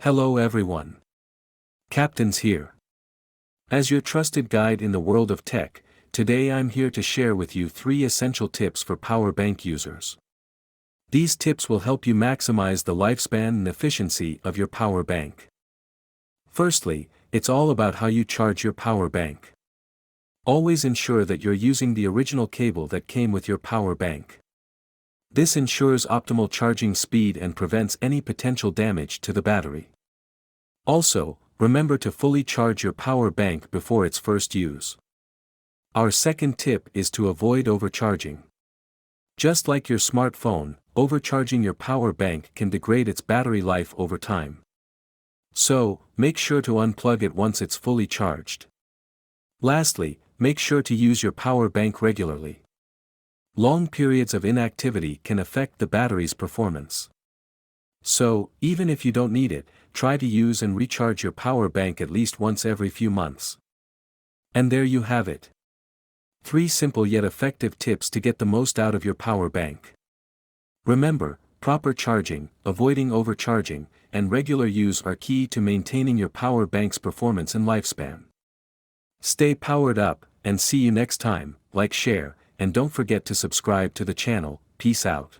Hello everyone. Captain's here. As your trusted guide in the world of tech, today I'm here to share with you 3 essential tips for power bank users. These tips will help you maximize the lifespan and efficiency of your power bank. Firstly, it's all about how you charge your power bank. Always ensure that you're using the original cable that came with your power bank. This ensures optimal charging speed and prevents any potential damage to the battery. Also, remember to fully charge your power bank before its first use. Our second tip is to avoid overcharging. Just like your smartphone, overcharging your power bank can degrade its battery life over time. So, make sure to unplug it once it's fully charged. Lastly, make sure to use your power bank regularly. Long periods of inactivity can affect the battery's performance. So, even if you don't need it, try to use and recharge your power bank at least once every few months. And there you have it. 3 simple yet effective tips to get the most out of your power bank. Remember, proper charging, avoiding overcharging, and regular use are key to maintaining your power bank's performance and lifespan. Stay powered up, and see you next time. Like, share, and don't forget to subscribe to the channel. Peace out.